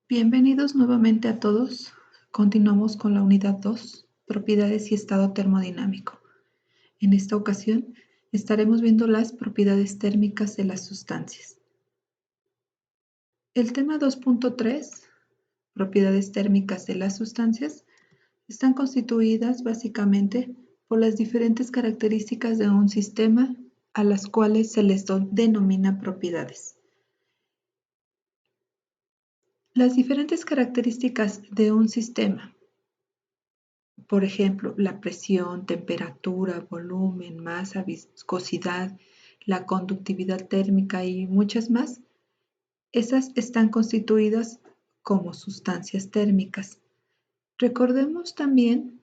Bienvenidos nuevamente a todos. Continuamos con la unidad 2, propiedades y estado termodinámico. En esta ocasión estaremos viendo las propiedades térmicas de las sustancias. El tema 2.3, propiedades térmicas de las sustancias, están constituidas básicamente por las diferentes características de un sistema a las cuales se les denomina propiedades. Las diferentes características de un sistema, por ejemplo, la presión, temperatura, volumen, masa, viscosidad, la conductividad térmica y muchas más, esas están constituidas como sustancias térmicas. Recordemos también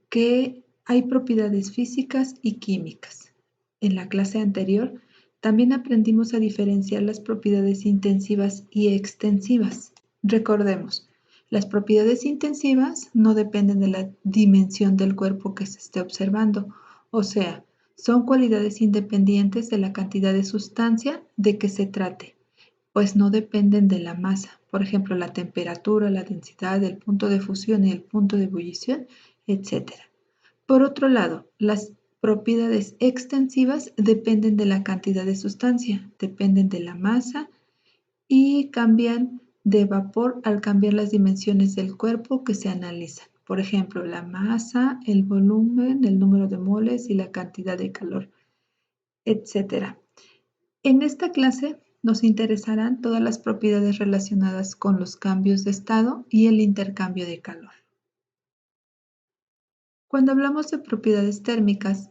que hay propiedades físicas y químicas. En la clase anterior también aprendimos a diferenciar las propiedades intensivas y extensivas. Recordemos, las propiedades intensivas no dependen de la dimensión del cuerpo que se esté observando, o sea, son cualidades independientes de la cantidad de sustancia de que se trate, pues no dependen de la masa, por ejemplo, la temperatura, la densidad, el punto de fusión y el punto de ebullición, etc. Por otro lado, las propiedades extensivas dependen de la cantidad de sustancia, dependen de la masa y cambian de vapor al cambiar las dimensiones del cuerpo que se analizan. Por ejemplo, la masa, el volumen, el número de moles y la cantidad de calor, etc. En esta clase nos interesarán todas las propiedades relacionadas con los cambios de estado y el intercambio de calor. Cuando hablamos de propiedades térmicas,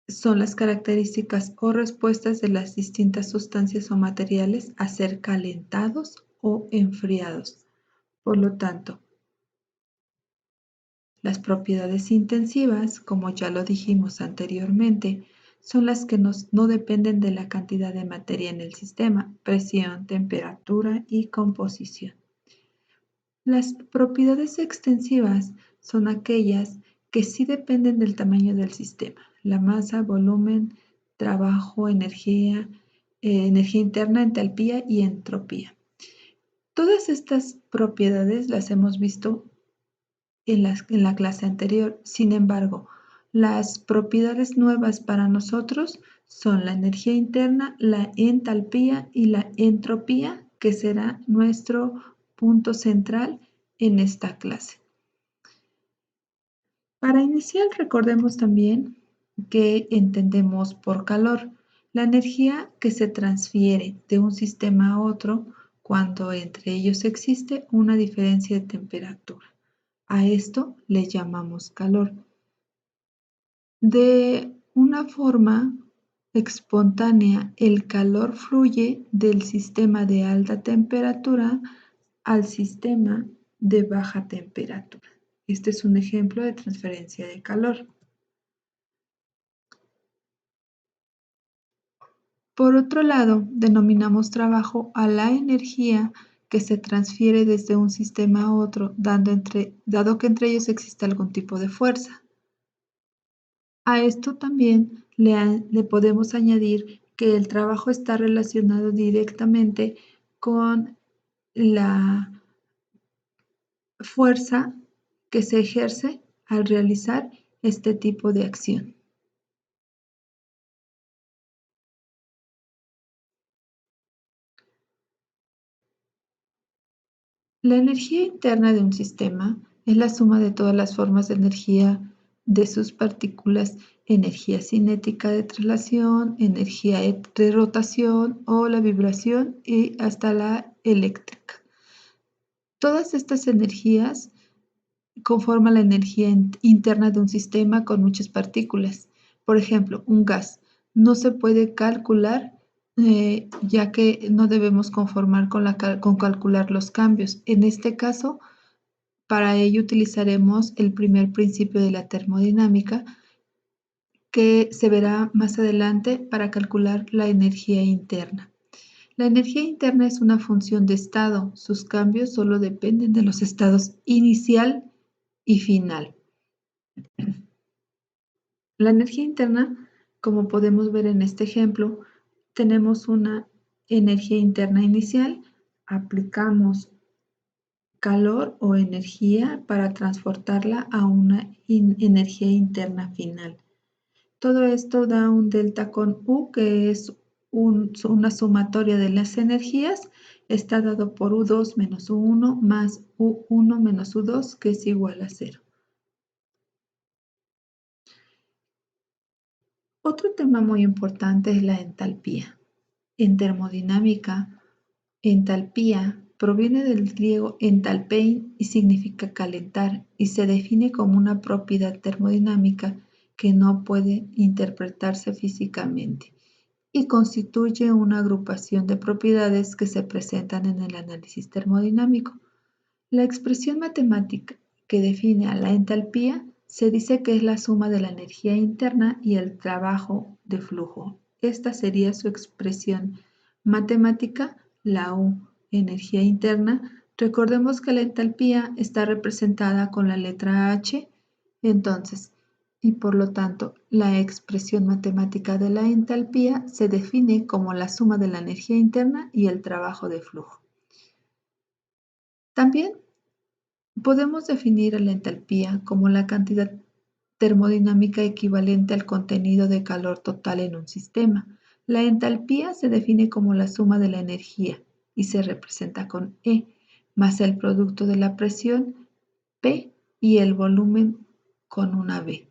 son las características o respuestas de las distintas sustancias o materiales a ser calentados o enfriados. Por lo tanto, las propiedades intensivas, como ya lo dijimos anteriormente, son las que no dependen de la cantidad de materia en el sistema, presión, temperatura y composición. Las propiedades extensivas son aquellas que sí dependen del tamaño del sistema, la masa, volumen, trabajo, energía interna, entalpía y entropía. Todas estas propiedades las hemos visto en la clase anterior. Sin embargo, las propiedades nuevas para nosotros son la energía interna, la entalpía y la entropía, que será nuestro punto central en esta clase. Para iniciar, recordemos también que entendemos por calor la energía que se transfiere de un sistema a otro cuando entre ellos existe una diferencia de temperatura. A esto le llamamos calor. De una forma espontánea, el calor fluye del sistema de alta temperatura al sistema de baja temperatura. Este es un ejemplo de transferencia de calor. Por otro lado, denominamos trabajo a la energía que se transfiere desde un sistema a otro, dado que entre ellos existe algún tipo de fuerza. A esto también le podemos añadir que el trabajo está relacionado directamente con la fuerza que se ejerce al realizar este tipo de acción. La energía interna de un sistema es la suma de todas las formas de energía de sus partículas, energía cinética de traslación, energía de rotación o la vibración y hasta la eléctrica. Todas estas energías conforman la energía interna de un sistema con muchas partículas. Por ejemplo, un gas no se puede calcular ya que no debemos conformar con calcular los cambios. En este caso, para ello utilizaremos el primer principio de la termodinámica, que se verá más adelante para calcular la energía interna. La energía interna es una función de estado. Sus cambios solo dependen de los estados inicial y final. La energía interna, como podemos ver en este ejemplo, tenemos una energía interna inicial, aplicamos calor o energía para transportarla a una energía interna final. Todo esto da un delta con U, que es una sumatoria de las energías. Está dado por U2 menos U1 más U1 menos U2, que es igual a 0. Otro tema muy importante es la entalpía. En termodinámica, entalpía proviene del griego entalpein y significa calentar, y se define como una propiedad termodinámica que no puede interpretarse físicamente y constituye una agrupación de propiedades que se presentan en el análisis termodinámico. La expresión matemática que define a la entalpía se dice que es la suma de la energía interna y el trabajo de flujo. Esta sería su expresión matemática, la U, energía interna. Recordemos que la entalpía está representada con la letra H, entonces, y por lo tanto, la expresión matemática de la entalpía se define como la suma de la energía interna y el trabajo de flujo. También podemos definir a la entalpía como la cantidad termodinámica equivalente al contenido de calor total en un sistema. La entalpía se define como la suma de la energía y se representa con E, más el producto de la presión, P, y el volumen con una B.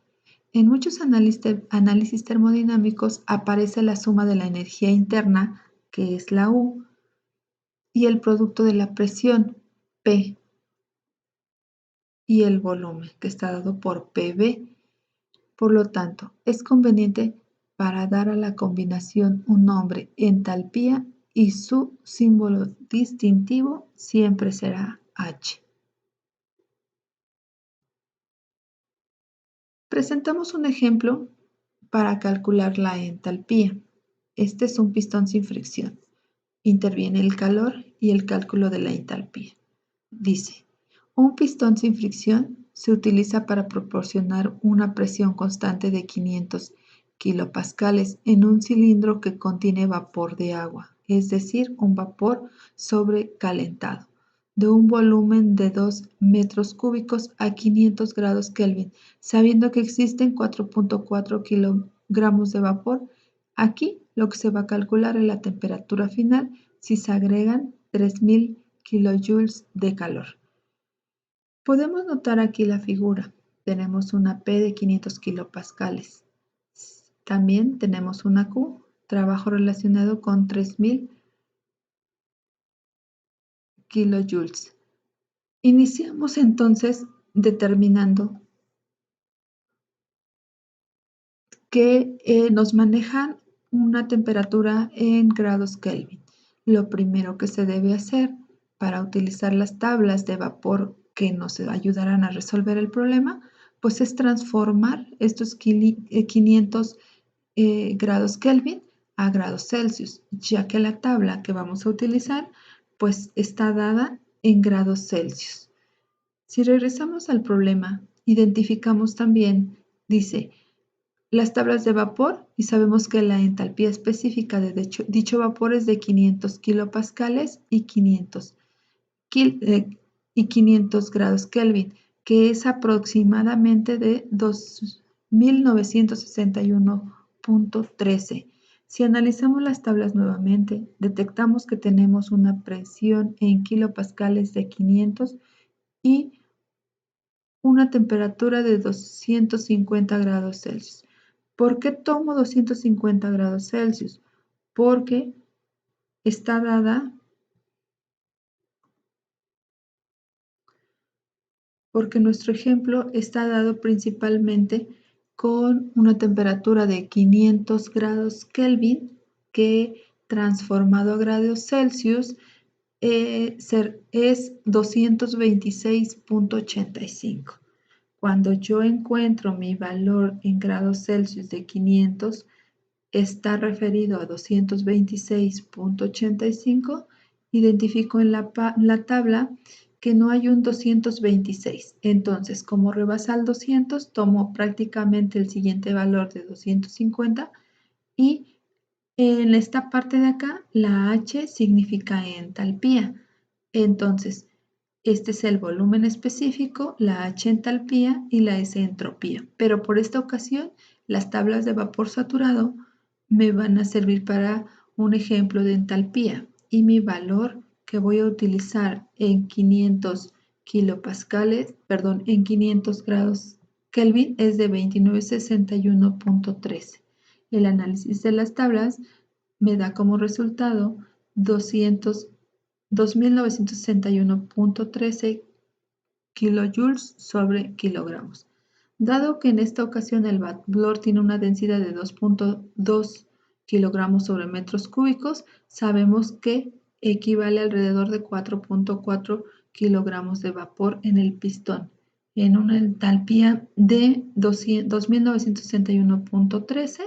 En muchos análisis termodinámicos aparece la suma de la energía interna, que es la U, y el producto de la presión, P, y el volumen, que está dado por PV. Por lo tanto, es conveniente para dar a la combinación un nombre entalpía y su símbolo distintivo siempre será H. Presentamos un ejemplo para calcular la entalpía. Este es un pistón sin fricción. Interviene el calor y el cálculo de la entalpía. Dice, un pistón sin fricción se utiliza para proporcionar una presión constante de 500 kilopascales en un cilindro que contiene vapor de agua, es decir, un vapor sobrecalentado, de un volumen de 2 metros cúbicos a 500 grados Kelvin, sabiendo que existen 4.4 kilogramos de vapor. Aquí lo que se va a calcular es la temperatura final si se agregan 3000 kilojoules de calor. Podemos notar aquí la figura. Tenemos una P de 500 kilopascales. También tenemos una Q, trabajo relacionado con 3000 kilojoules. Iniciamos entonces determinando que nos manejan una temperatura en grados Kelvin. Lo primero que se debe hacer para utilizar las tablas de vapor que nos ayudarán a resolver el problema, pues es transformar estos 500 grados Kelvin a grados Celsius, ya que la tabla que vamos a utilizar pues está dada en grados Celsius. Si regresamos al problema, identificamos también, dice, las tablas de vapor y sabemos que la entalpía específica de dicho vapor es de 500 kilopascales y 500 grados Kelvin, que es aproximadamente de 2961.13. Si analizamos las tablas nuevamente, detectamos que tenemos una presión en kilopascales de 500 y una temperatura de 250 grados Celsius. ¿Por qué tomo 250 grados Celsius? Porque está dada, porque nuestro ejemplo está dado principalmente con una temperatura de 500 grados Kelvin que transformado a grados Celsius es 226.85. Cuando yo encuentro mi valor en grados Celsius de 500, está referido a 226.85, identifico en la tabla que no hay un 226. Entonces, como rebasa el 200, tomo prácticamente el siguiente valor de 250 y En esta parte de acá, la H significa entalpía. Entonces, este es el volumen específico, la H entalpía y la S entropía. Pero por esta ocasión, las tablas de vapor saturado me van a servir para un ejemplo de entalpía. Y mi valor que voy a utilizar en 500 kilopascales, perdón, en 500 grados Kelvin es de 2961.13. El análisis de las tablas me da como resultado 2961.13 kilojoules sobre kilogramos. Dado que en esta ocasión el valor tiene una densidad de 2.2 kilogramos sobre metros cúbicos, sabemos que equivale alrededor de 4.4 kilogramos de vapor en el pistón, en una entalpía de 2961.13.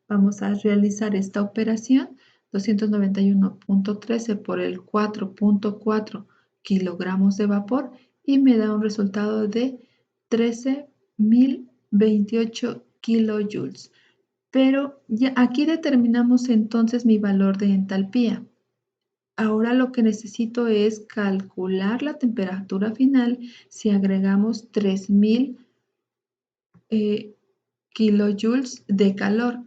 Vamos a realizar esta operación, 291.13 por el 4.4 kilogramos de vapor, y me da un resultado de 13.028 kilojoules. Pero ya aquí determinamos entonces mi valor de entalpía. Ahora lo que necesito es calcular la temperatura final si agregamos 3.000 kilojoules de calor.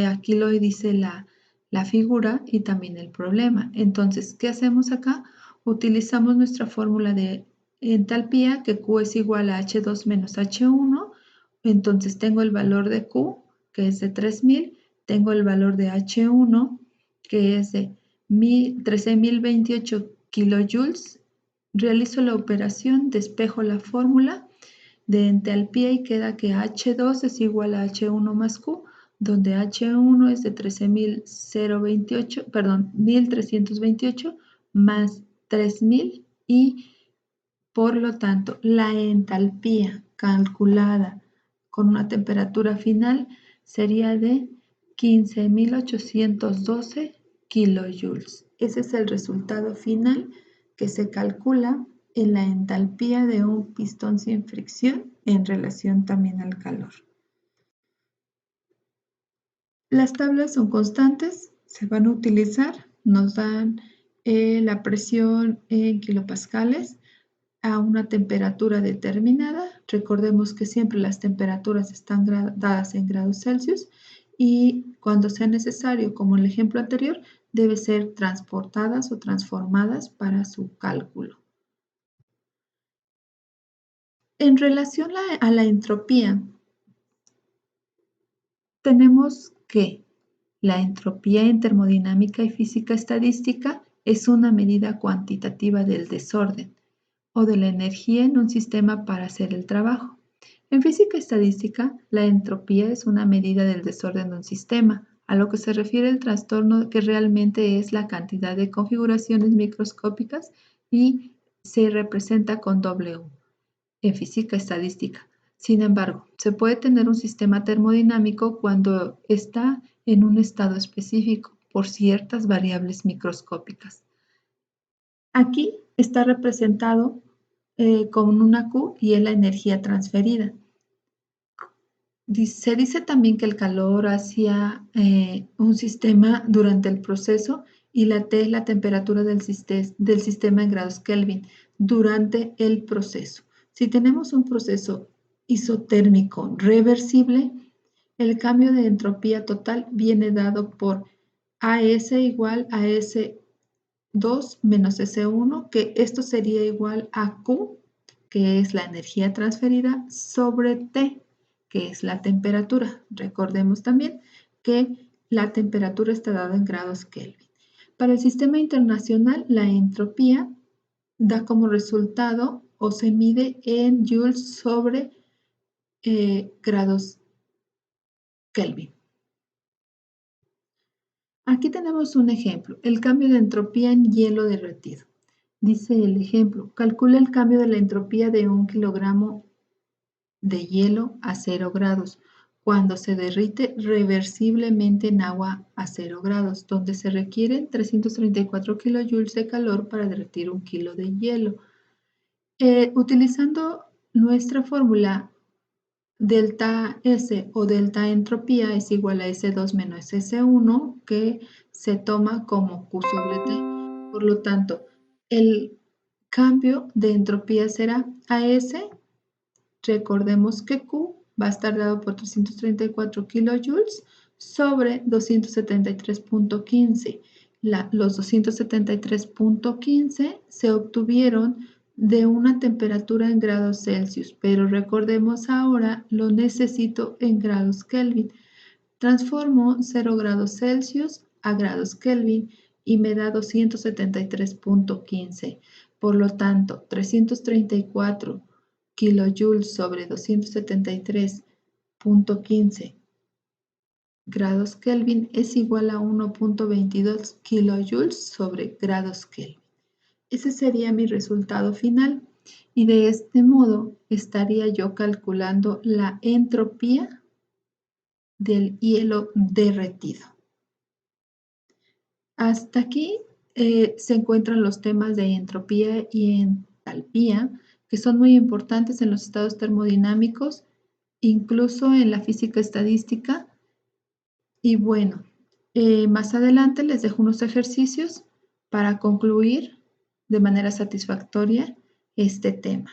Aquí lo dice la figura y también el problema. Entonces, ¿qué hacemos acá? Utilizamos nuestra fórmula de entalpía, que Q es igual a H2 menos H1. Entonces, tengo el valor de Q, que es de 3000. Tengo el valor de H1, que es de 13.028 kilojoules. Realizo la operación, despejo la fórmula de entalpía y queda que H2 es igual a H1 más Q, donde H1 es de 1328 más 3000, y por lo tanto la entalpía calculada con una temperatura final sería de 15.812 kilojoules. Ese es el resultado final que se calcula en la entalpía de un pistón sin fricción en relación también al calor. Las tablas son constantes, se van a utilizar, nos dan la presión en kilopascales a una temperatura determinada. Recordemos que siempre las temperaturas están dadas en grados Celsius, y cuando sea necesario, como en el ejemplo anterior, debe ser transportadas o transformadas para su cálculo. En relación a la entropía, tenemos que la entropía en termodinámica y física estadística es una medida cuantitativa del desorden o de la energía en un sistema para hacer el trabajo. En física estadística, la entropía es una medida del desorden de un sistema, a lo que se refiere el trastorno, que realmente es la cantidad de configuraciones microscópicas y se representa con W en física estadística. Sin embargo, se puede tener un sistema termodinámico cuando está en un estado específico por ciertas variables microscópicas. Aquí está representado con una Q y es la energía transferida. Se dice también que el calor hacia un sistema durante el proceso, y la T es la temperatura del sistema en grados Kelvin durante el proceso. Si tenemos un proceso isotérmico reversible, el cambio de entropía total viene dado por AS igual a S2 menos S1, que esto sería igual a Q, que es la energía transferida, sobre T, que es la temperatura. Recordemos también que la temperatura está dada en grados Kelvin. Para el sistema internacional, la entropía da como resultado o se mide en joules sobre grados Kelvin. Aquí tenemos un ejemplo, el cambio de entropía en hielo derretido. Dice el ejemplo, calcula el cambio de la entropía de 1 kilogramo de hielo a 0 grados cuando se derrite reversiblemente en agua a 0 grados, donde se requieren 334 kilojoules de calor para derretir 1 kilo de hielo. Utilizando nuestra fórmula delta S o delta entropía es igual a S2 menos S1 que se toma como Q sobre T. Por lo tanto, el cambio de entropía será AS. Recordemos que Q va a estar dado por 334 kilojoules sobre 273.15. Los 273.15 se obtuvieron de una temperatura en grados Celsius, pero recordemos ahora lo necesito en grados Kelvin. Transformo 0 grados Celsius a grados Kelvin y me da 273.15. Por lo tanto, 334 kilojoules sobre 273.15 grados Kelvin es igual a 1.22 kilojoules sobre grados Kelvin. Ese sería mi resultado final y de este modo estaría yo calculando la entropía del hielo derretido. Hasta aquí se encuentran los temas de entropía y entalpía, que son muy importantes en los estados termodinámicos, incluso en la física estadística. Y bueno, más adelante les dejo unos ejercicios para concluir de manera satisfactoria este tema.